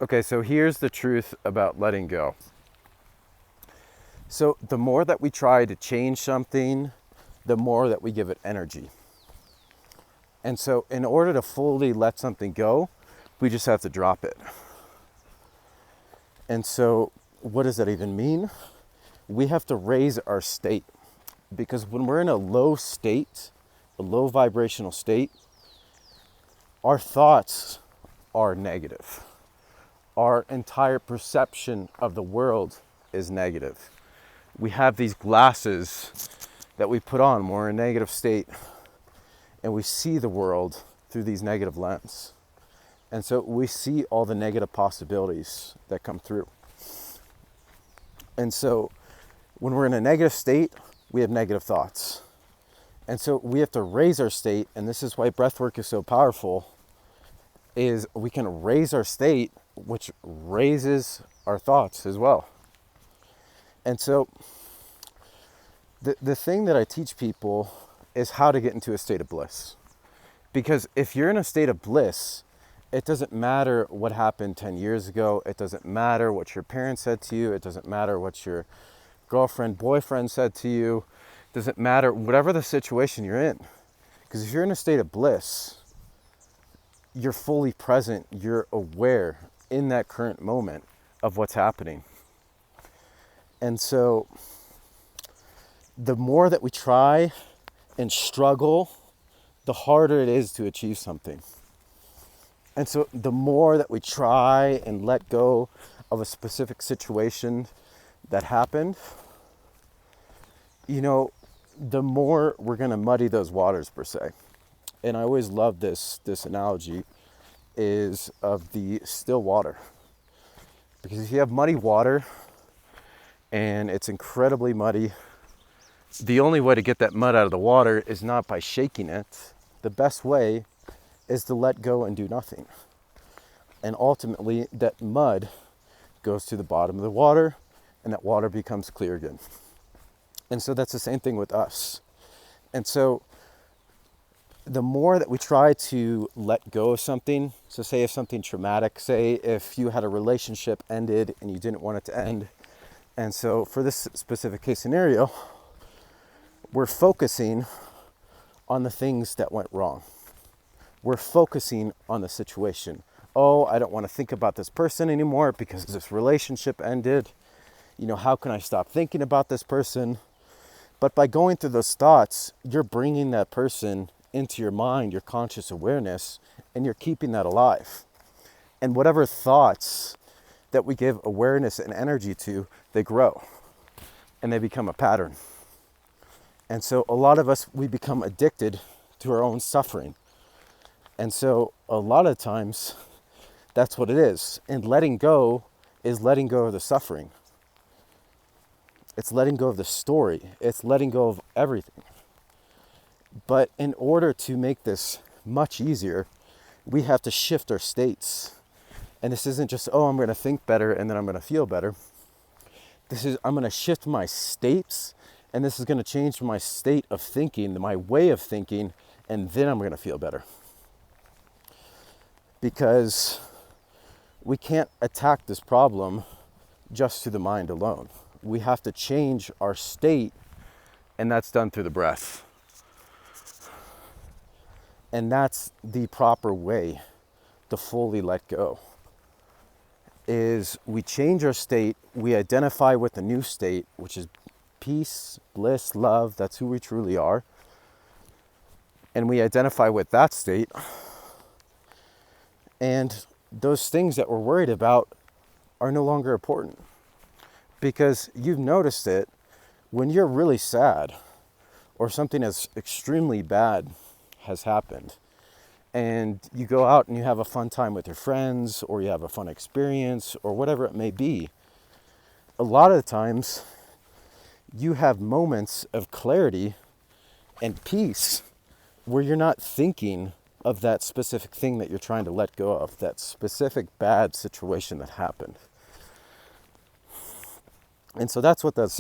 Okay, so here's the truth about letting go. So the more that we try to change something, the more that we give it energy. And so in order to fully let something go, we just have to drop it. And so what does that even mean? We have to raise our state, because when we're in a low state, a low vibrational state, our thoughts are negative. Our entire perception of the world is negative. We have these glasses that we put on when we're in a negative state, and we see the world through these negative lenses. And so we see all the negative possibilities that come through. And so when we're in a negative state, we have negative thoughts. And so we have to raise our state, and this is why breath work is so powerful, is we can raise our state, which raises our thoughts as well. And so the thing that I teach people is how to get into a state of bliss. Because if you're in a state of bliss, it doesn't matter what happened 10 years ago. It doesn't matter what your parents said to you. It doesn't matter what your girlfriend, boyfriend said to you. It doesn't matter whatever the situation you're in. Because if you're in a state of bliss, you're fully present, you're aware in that current moment of what's happening. And so the more that we try and struggle, the harder it is to achieve something. And so the more that we try and let go of a specific situation that happened, the more we're going to muddy those waters, per se. And I always love this analogy is of the still water. Because if you have muddy water and it's incredibly muddy, the only way to get that mud out of the water is not by shaking it. The best way is to let go and do nothing. And ultimately, that mud goes to the bottom of the water, and that water becomes clear again. And so that's the same thing with us. And so the more that we try to let go of something, so say if something traumatic, say if you had a relationship ended and you didn't want it to end, and so for this specific case scenario, we're focusing on the things that went wrong. We're focusing on the situation. Oh, I don't want to think about this person anymore because this relationship ended. How can I stop thinking about this person? But by going through those thoughts, you're bringing that person into your mind, your conscious awareness, and you're keeping that alive. And whatever thoughts that we give awareness and energy to, they grow and they become a pattern. And so a lot of us, we become addicted to our own suffering. And so a lot of times, that's what it is. And letting go is letting go of the suffering. It's letting go of the story. It's letting go of everything. But in order to make this much easier, we have to shift our states. And this isn't just, I'm going to think better and then I'm going to feel better. This is, I'm going to shift my states, and this is going to change my state of thinking, my way of thinking, and then I'm going to feel better. Because we can't attack this problem just through the mind alone. We have to change our state, and that's done through the breath. And that's the proper way to fully let go. Is we change our state, we identify with the new state, which is peace, bliss, love. That's who we truly are. And we identify with that state. And those things that we're worried about are no longer important. Because you've noticed it, when you're really sad or something as extremely bad has happened, and you go out and you have a fun time with your friends, or you have a fun experience, or whatever it may be, a lot of the times you have moments of clarity and peace where you're not thinking of that specific thing that you're trying to let go of, that specific bad situation that happened. And so that's what this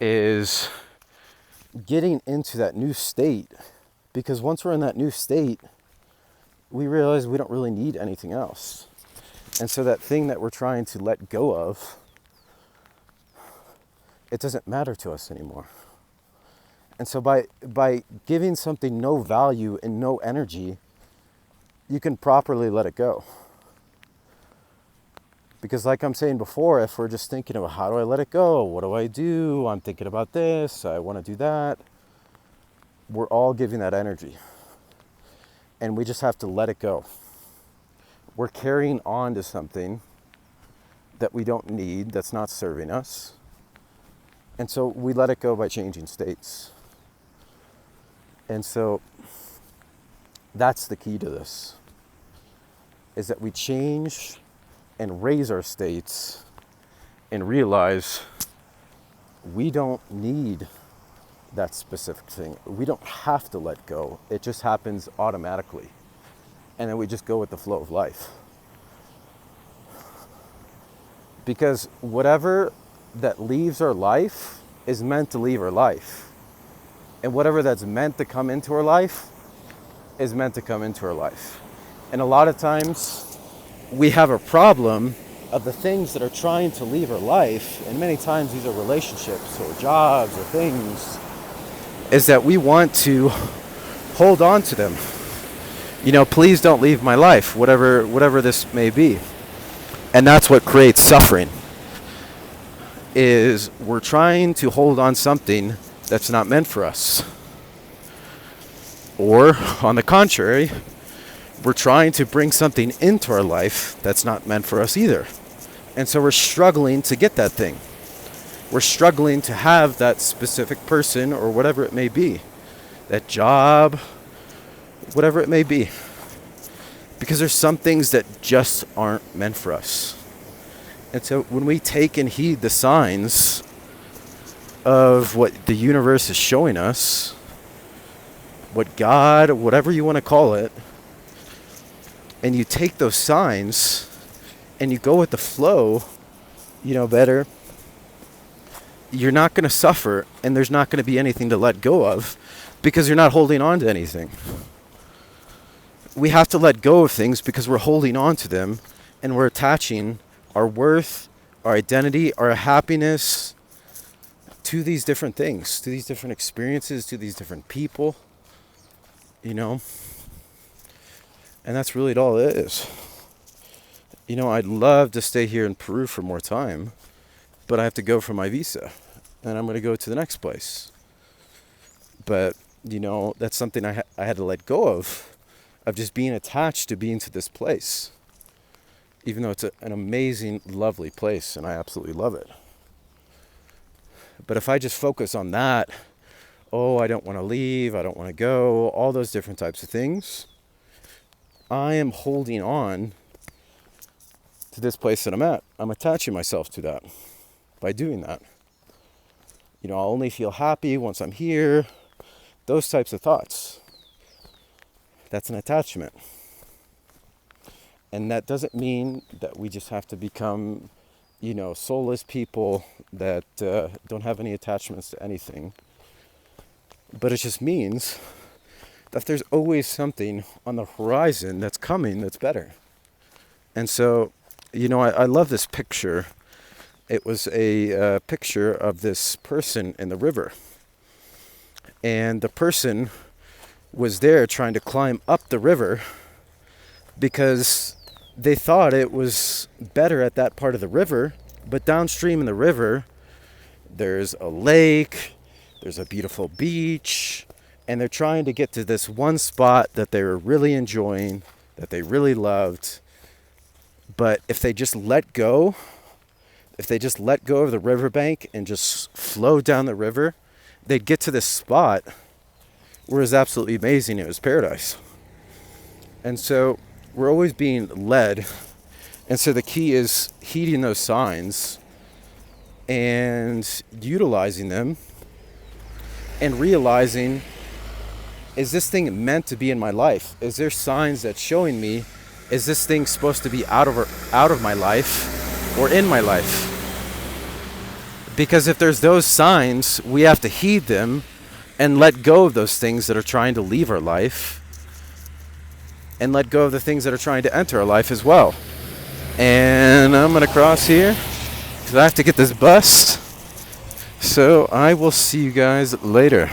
is getting into that new state. Because once we're in that new state, we realize we don't really need anything else. And so that thing that we're trying to let go of, it doesn't matter to us anymore. And so by giving something no value and no energy, you can properly let it go. Because like I'm saying before, if we're just thinking about how do I let it go? What do I do? I'm thinking about this. I want to do that. We're all giving that energy. And we just have to let it go. We're carrying on to something that we don't need, that's not serving us. And so we let it go by changing states. And so that's the key to this, is that we change and raise our states and realize we don't need that specific thing. We don't have to let go. It just happens automatically. And then we just go with the flow of life. Because whatever that leaves our life is meant to leave our life. And whatever that's meant to come into our life is meant to come into our life. And a lot of times we have a problem of the things that are trying to leave our life, and many times these are relationships or jobs or things, is that we want to hold on to them. You know, please don't leave my life, whatever this may be. And that's what creates suffering, is we're trying to hold on something that's not meant for us. Or, on the contrary, we're trying to bring something into our life that's not meant for us either. And so we're struggling to get that thing. We're struggling to have that specific person or whatever it may be, that job, whatever it may be. Because there's some things that just aren't meant for us. And so when we take and heed the signs of what the universe is showing us, what God, whatever you want to call it, and you take those signs and you go with the flow, better, you're not going to suffer, and there's not going to be anything to let go of because you're not holding on to anything. We have to let go of things because we're holding on to them, and we're attaching our worth, our identity, our happiness to these different things, to these different experiences, to these different people, And that's really all it is. I'd love to stay here in Peru for more time, but I have to go for my visa, and I'm going to go to the next place. But, that's something I had to let go of just being attached to being to this place. Even though it's an amazing, lovely place, and I absolutely love it. But if I just focus on that, I don't want to leave, I don't want to go, all those different types of things, I am holding on to this place that I'm at. I'm attaching myself to that by doing that. I'll only feel happy once I'm here. Those types of thoughts. That's an attachment. And that doesn't mean that we just have to become, soulless people that don't have any attachments to anything. But it just means that there's always something on the horizon that's coming that's better. And so, I love this picture. It was a picture of this person in the river. And the person was there trying to climb up the river because they thought it was better at that part of the river. But downstream in the river, there's a lake, there's a beautiful beach, and they're trying to get to this one spot that they were really enjoying, that they really loved. But if they just let go of the riverbank and just flow down the river, they'd get to this spot where it was absolutely amazing. It was paradise. And so we're always being led. And so the key is heeding those signs and utilizing them and realizing, is this thing meant to be in my life? Is there signs that's showing me, is this thing supposed to be out of my life or in my life? Because if there's those signs, we have to heed them and let go of those things that are trying to leave our life, and let go of the things that are trying to enter our life as well. And I'm gonna cross here because I have to get this bus. So I will see you guys later.